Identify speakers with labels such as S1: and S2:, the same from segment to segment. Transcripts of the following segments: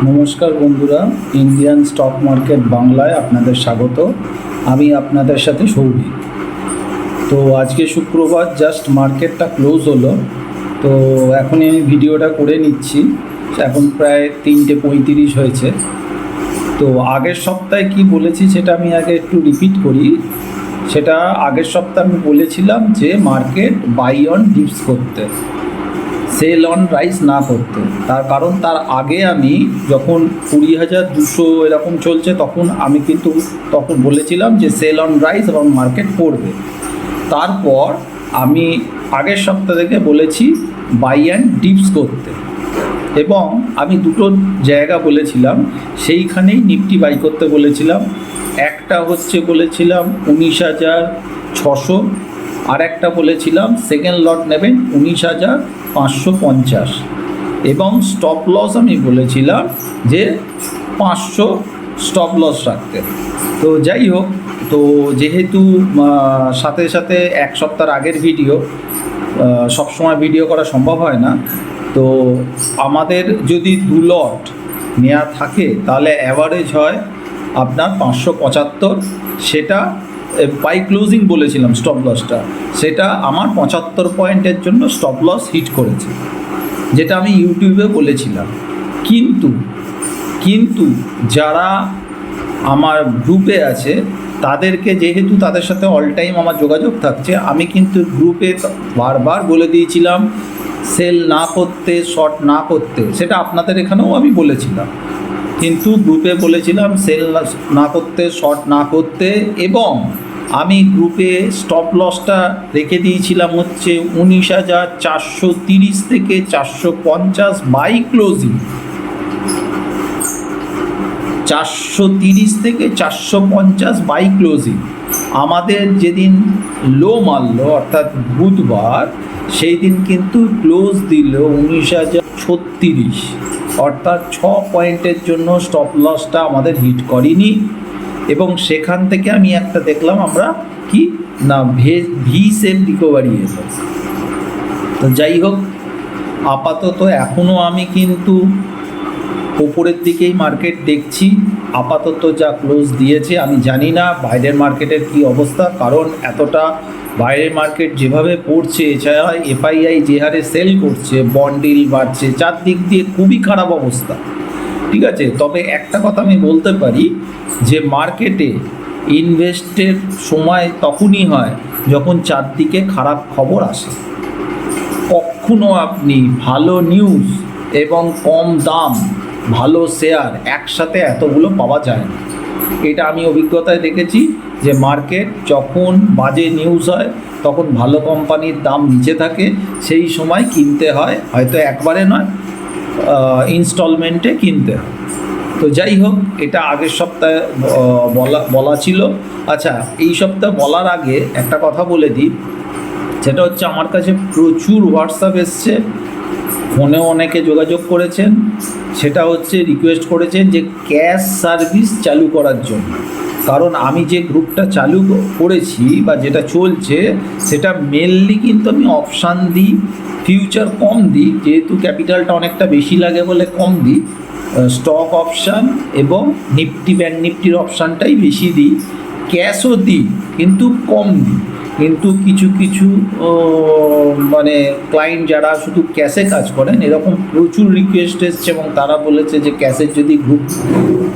S1: নমস্কার বন্ধুরা, Indian stock market বাংলায় আপনাদের স্বাগত। আমি আপনাদের সাথে সৌভিক। তো আজকে শুক্রবার, জাস্ট মার্কেটটা ক্লোজ হলো, তো এখনই আমি ভিডিওটা করে নিচ্ছি। এখন প্রায় 3:35 হয়েছে। তো আগের সপ্তাহে কি বলেছি সেটা আমি আগে একটু রিপিট করি। সেটা আগের সপ্তাহে আমি বলেছিলাম যে মার্কেট বাই অন ডিপস করতে, সেল অন রাইজ না করতে। তার কারণ তার আগে আমি যখন 20,200 এরকম চলছে তখন বলেছিলাম যে সেল অন রাইজ এবং মার্কেট পড়বে। তারপর আমি আগের সপ্তাহ থেকে বলেছি বাই অ্যান্ড ডিপস করতে, এবং আমি দুটো জায়গা বলেছিলাম, সেইখানেই নিফটি বাই করতে বলেছিলাম। একটা হচ্ছে বলেছিলাম 19,600, আর একটা বলেছিলাম সেকেন্ড লট নেবেন 19,550, এবং স্টপ লস আমি বলেছিলাম যে 500 স্টপ লস রাখতে। তো যাই হোক, তো যেহেতু সাথে সাথে এক সপ্তাহ আগের ভিডিও, সবসময় ভিডিও করা সম্ভব হয় না, তো আমাদের যদি 2 লট নেওয়া থাকে তাহলে অ্যাভারেজ হয় আপনার 575। সেটা বাই ক্লোজিং বলেছিলাম স্টপ লসটা, সেটা আমার 75 পয়েন্টের জন্য স্টপ লস হিট করেছে, যেটা আমি ইউটিউবে বলেছিলাম। কিন্তু যারা আমার গ্রুপে আছে তাদেরকে, যেহেতু তাদের সাথে অল টাইম আমার যোগাযোগ থাকছে, আমি কিন্তু গ্রুপে বারবার বলে দিয়েছিলাম সেল না করতে, শর্ট না করতে। সেটা আপনাদের এখানেও আমি বলেছিলাম, কিন্তু গ্রুপে বলেছিলাম সেল না করতে, শর্ট না করতে, এবং আমি গ্রুপে স্টপ লসটা রেখে দিয়েছিলাম হচ্ছে 19,430 থেকে 450 বাই ক্লোজিং। 430 থেকে 450 বাই ক্লোজিং। আমাদের যেদিন লো মারলো অর্থাৎ বুধবার, সেই দিন কিন্তু ক্লোজ দিল 19,036, অর্থাৎ 6 পয়েন্টের জন্য স্টপ লসটা আমাদের হিট করেনি। এবং সেখান থেকে আমি একটা দেখলাম আমরা কি না ভি সেম রিকভারি এলো। তো যাই হোক, আপাতত এখনও আমি কিন্তু ওপরের দিকেই মার্কেট দেখছি। আপাতত যা ক্লোজ দিয়েছে, আমি জানি না বাইরের মার্কেটের কি অবস্থা, কারণ এতটা বাইরের মার্কেট যেভাবে পড়ছে, এছাড়া এফআইআই যে হারে সেল করছে, বন্ডিল বাড়ছে, চারদিক দিয়ে খুবই খারাপ অবস্থা। ঠিক আছে, তবে একটা কথা আমি বলতে পারি যে মার্কেটে ইনভেস্টের সময় তখনই হয় যখন চারদিকে খারাপ খবর আসে। কখনো আপনি ভালো নিউজ এবং কম দাম ভালো শেয়ার একসাথে এতগুলো পাওয়া যায় না। এটা আমি অভিজ্ঞতায় দেখেছি যে মার্কেট যখন বাজে নিউজ হয় তখন ভালো কোম্পানির দাম নিচে থাকে, সেই সময় কিনতে হয়, হয়তো একবারে নয়, ইনস্টলমেন্টে কিনতে হয়। তো যাই হোক, এটা আগের সপ্তাহে বলা ছিল। আচ্ছা, এই সপ্তাহ বলার আগে একটা কথা বলে দিই, সেটা হচ্ছে আমার কাছে প্রচুর হোয়াটসঅ্যাপ এসছে, ফোনেও অনেকে যোগাযোগ করেছেন। সেটা হচ্ছে রিকোয়েস্ট করেছেন যে ক্যাশ সার্ভিস চালু করার জন্য। কারণ আমি যে গ্রুপটা চালু করেছি বা যেটা চলছে, সেটা মেনলি কিন্তু আমি অপশান দিই, ফিউচার কম দিই, যেহেতু ক্যাপিটালটা অনেকটা বেশি লাগে বলে কম দিই। স্টক অপশান এবং নিফটি, ব্যাঙ্ক নিফটির অপশানটাই বেশি দিই। ক্যাশও দিই কিন্তু কম দিই। কিন্তু কিছু মানে ক্লায়েন্ট যারা শুধু ক্যাশে কাজ করেন, এরকম প্রচুর রিকোয়েস্ট এসছে, এবং তারা বলেছে যে ক্যাশের যদি গ্রুপ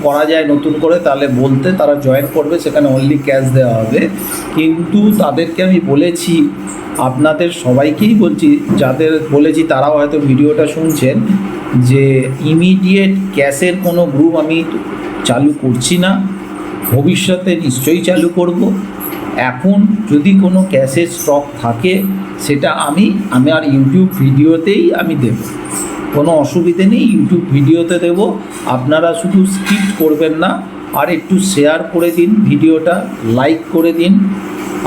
S1: করা যায় নতুন করে তাহলে বলতে, তারা জয়েন করবে, সেখানে অনলি ক্যাশ দেওয়া হবে। কিন্তু তাদেরকে আমি বলেছি, আপনাদের সবাইকেই বলছি, যাদের বলেছি তারাও হয়তো ভিডিওটা শুনছেন, যে ইমিডিয়েট ক্যাশের কোনো গ্রুপ আমি চালু করছি না, ভবিষ্যতে নিশ্চয়ই চালু করব। এখন যদি কোনো ক্যাশের স্টক থাকে সেটা আমি আর ইউটিউব ভিডিওতেই আমি দেব, কোনো অসুবিধে নেই, ইউটিউব ভিডিওতে দেব। আপনারা শুধু স্কিপ করবেন না, আর একটু শেয়ার করে দিন ভিডিওটা, লাইক করে দিন,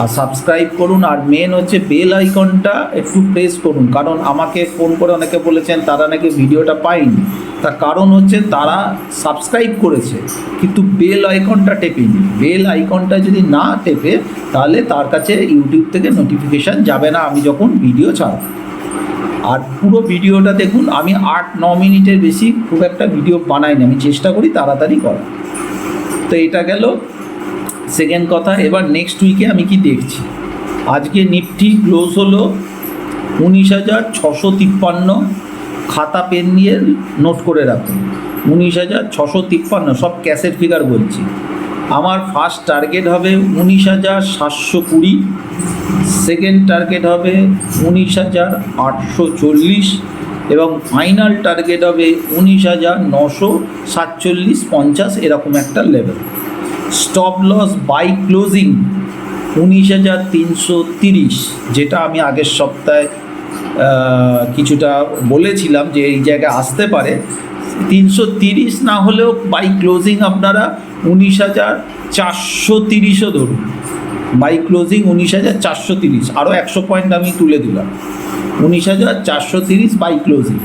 S1: আর সাবস্ক্রাইব করুন। আর মেন হচ্ছে বেল আইকনটা একটু প্রেস করুন, কারণ আমাকে ফোন করে অনেকে বলেছেন তারা নাকি ভিডিওটা পায়নি। তার কারণ হচ্ছে তারা সাবস্ক্রাইব করেছে কিন্তু বেল আইকনটা টেপেনি। বেল আইকনটা যদি না টেপে তাহলে তার কাছে ইউটিউব থেকে নোটিফিকেশান যাবে না আমি যখন ভিডিও ছাড়ব। আর পুরো ভিডিওটা দেখুন, আমি 8-9 মিনিটের বেশি খুব একটা ভিডিও বানাইনি, আমি চেষ্টা করি তাড়াতাড়ি করা। তো এটা গেল সেকেন্ড কথা। এবার নেক্সট উইকে আমি কি দেখছি। আজকে নিফটি ক্লোজ হলো 19,653। খাতা পেন নিয়ে নোট করে রাখুন, 19,653, সব ক্যাশের ফিগার বলছি। আমার ফার্স্ট টার্গেট হবে 19,720, সেকেন্ড টার্গেট হবে 19,840 এবং ফাইনাল টার্গেট হবে 19,947-50, এরকম একটা level. Stop loss by closing 19,330, যেটা আমি আগের সপ্তাহে কিছুটা বলেছিলাম যে এই জায়গায় আসতে পারে। 330 না হলেও বাই ক্লোজিং আপনারা 19,430ও ধরুন। বাই ক্লোজিং 19,430, আরও 100 পয়েন্ট আমি তুলে দিলাম। 19,430 বাই ক্লোজিং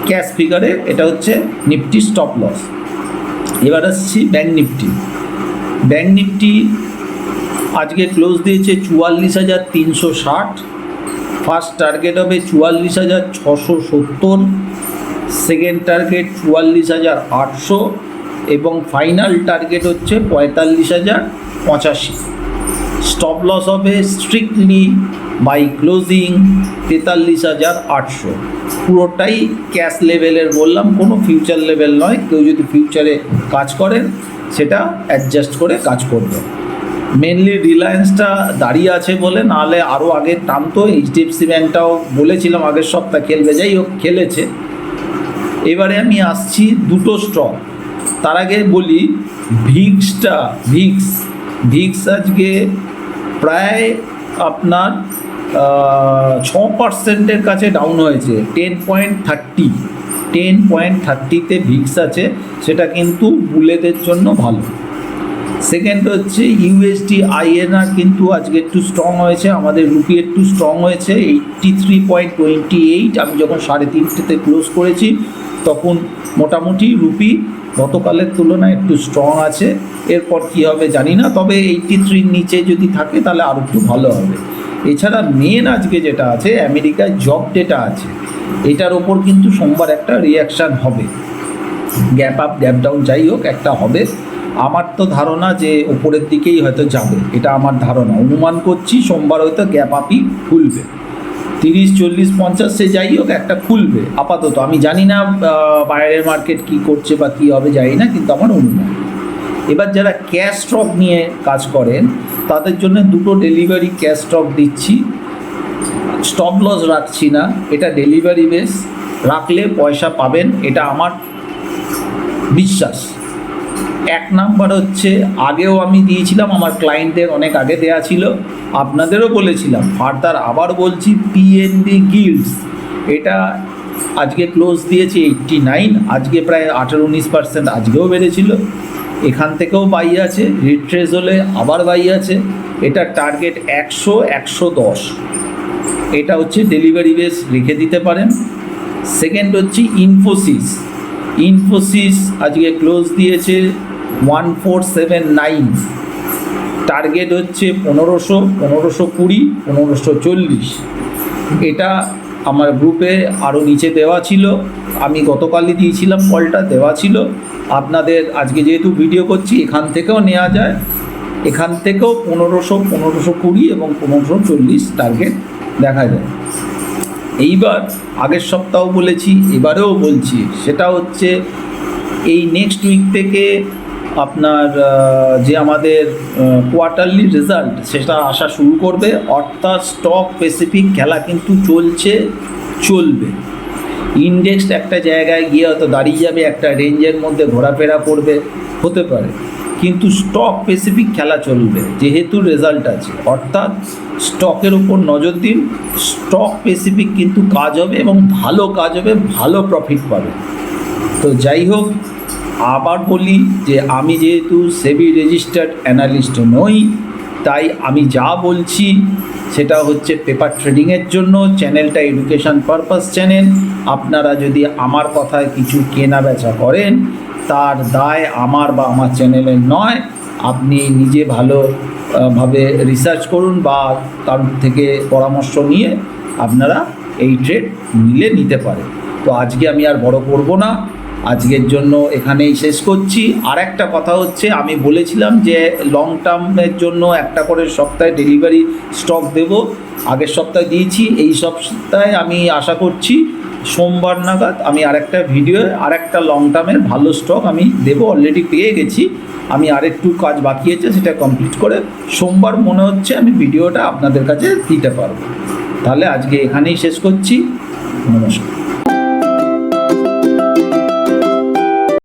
S1: ক্যাশ ফিগারে, এটা হচ্ছে নিফটি স্টপ লস। এবার আসছি ব্যাঙ্ক নিফটি। ব্যাঙ্ক নিফটি আজকে ক্লোজ দিয়েছে 44,360। ফার্স্ট টার্গেট হবে 44,670, সেকেন্ড টার্গেট 44,800 এবং ফাইনাল টার্গেট হচ্ছে 45,085। স্টপ লস হবে স্ট্রিক্টলি বাই ক্লোজিং 43,800। পুরোটাই ক্যাশ লেভেলের বললাম, কোনো ফিউচার লেভেল নয়। কেউ যদি ফিউচারে কাজ করেন সেটা অ্যাডজাস্ট করে কাজ করবে। মেনলি রিলায়েন্সটা দাঁড়িয়ে আছে বলে, নাহলে আরও আগে টানতো। এইচডিএফসি ব্যাঙ্কটাও বলেছিলাম আগের সপ্তাহ খেলবে, যাই হোক খেলেছে। এবারে আমি আসছি দুটো স্টক। তার আগে বলি ভিক্স আজকে প্রায় আপনার 6%-এর কাছে ডাউন হয়েছে। 10.30তে ভিক্স আছে, সেটা কিন্তু বুলেদের জন্য ভালো। সেকেন্ড হচ্ছে ইউএসডি আইএনআর, কিন্তু আজকে একটু স্ট্রং হয়েছে। আমাদের রুপি একটু স্ট্রং হয়েছে, 83.28। আমি যখন 3:30তে ক্লোজ করেছি তখন মোটামুটি রুপি গতকালের তুলনায় একটু স্ট্রং আছে। এরপর কী হবে জানি না, তবে 83-র নিচে যদি থাকে তাহলে আরও একটু ভালো হবে। এছাড়া মেন আজকে যেটা আছে, আমেরিকায় জব ডেটা আছে, এটার ওপর কিন্তু সোমবার একটা রিয়াকশান হবে। গ্যাপ আপ গ্যাপ ডাউন যাই হোক একটা হবে। আমার তো ধারণা যে ওপরের দিকেই হয়তো যাবে, এটা আমার ধারণা। অনুমান করছি সোমবার হয়তো গ্যাপ আপই খুলবে, 30, 40, 50 সে যাই হোক একটা খুলবে আপাতত। আমি জানি না বাইরের মার্কেট কি করছে বা কী হবে জানি না, কিন্তু আমার অনুমান। এবার যারা ক্যাশ স্টক নিয়ে কাজ করেন তাদের জন্য দুটো ডেলিভারি ক্যাশ স্টক দিচ্ছি। স্টপ লস রাখছি না, এটা ডেলিভারি বেস, রাখলে পয়সা পাবেন, এটা আমার বিশ্বাস। এক নাম্বার হচ্ছে, আগেও আমি দিয়েছিলাম, আমার ক্লায়েন্টদের অনেক আগে দেওয়া ছিল, আপনাদেরও বলেছিলাম, ফার্দার আবার বলছি, পিএনবি গিল্ডস। এটা আজকে ক্লোজ দিয়েছে 89, আজকে প্রায় 18-19% আজকেও বেড়েছিল। এখান থেকেও বাই আছে, রিট্রেস হলে আবার বাই আছে। এটা টার্গেট 100, 110, এটা হচ্ছে ডেলিভারি বেস, রেখে দিতে পারেন। সেকেন্ড হচ্ছে ইনফোসিস আজকে ক্লোজ দিয়েছে 1479, টার্গেট হচ্ছে 1500, 1520, 1540। এটা আমার গ্রুপে আরও নিচে দেওয়া ছিল, আমি গতকালই দিয়েছিলাম, কলটা দেওয়া ছিল আপনাদের। আজকে যেহেতু ভিডিও করছি এখান থেকেও নেওয়া যায়, এখান থেকেও 1500, 1520 এবং 1540 টার্গেট দেখা যায়। এইবার আগের সপ্তাহ বলেছি, এবারেও বলছি, সেটা হচ্ছে এই নেক্সট উইক থেকে আপনার যে আমাদের কোয়ার্টারলি রেজাল্ট সেটা আসা শুরু করবে, অর্থাৎ স্টক স্পেসিফিক খেলা কিন্তু চলবে। ইন্ডেক্স একটা জায়গায় গিয়ে হয়তো দাঁড়িয়ে যাবে, একটা রেঞ্জের মধ্যে ঘোরাফেরা করবে, হতে পারে, কিন্তু স্টক স্পেসিফিক খেলা চলবে যেহেতু রেজাল্ট আছে। অর্থাৎ স্টকের উপর নজর দিন, স্টক স্পেসিফিক কিন্তু কাজ হবে এবং ভালো কাজ হবে, ভালো প্রফিট পাবে। তো যাই হোক, আবার বলি যে আমি যেহেতু সেবি রেজিস্টার্ড অ্যানালিস্ট নই, তাই আমি যা বলছি সেটা হচ্ছে পেপার ট্রেডিংয়ের জন্য। চ্যানেলটা এডুকেশান পারপাস চ্যানেল। আপনারা যদি আমার কথায় কিছু কেনা বেচা করেন, তার দায় আমার বা আমার চ্যানেলের নয়। আপনি নিজে ভালোভাবে রিসার্চ করুন বা কারোর থেকে পরামর্শ নিয়ে আপনারা এই ট্রেড নিলে নিতে পারে। তো আজকে আমি আর বড় করব না, আজকের জন্য এখানেই শেষ করছি। আর একটা কথা হচ্ছে, আমি বলেছিলাম যে লং টার্মের জন্য একটা করে সপ্তাহে ডেলিভারি স্টক দেব, আগের সপ্তাহে দিয়েছি, এই সপ্তাহে আমি আশা করছি সোমবার নাগাদ আমি আরেকটা ভিডিও আরেকটা লং টার্মের ভালো স্টক আমি দেবো। অলরেডি পেয়ে গেছি, আমি আরেকটু কাজ বাকি আছে, সেটা কমপ্লিট করে সোমবার মনে হচ্ছে আমি ভিডিওটা আপনাদের কাছে দিতে পারবো। তাহলে আজকে এখানেই শেষ করছি, নমস্কার।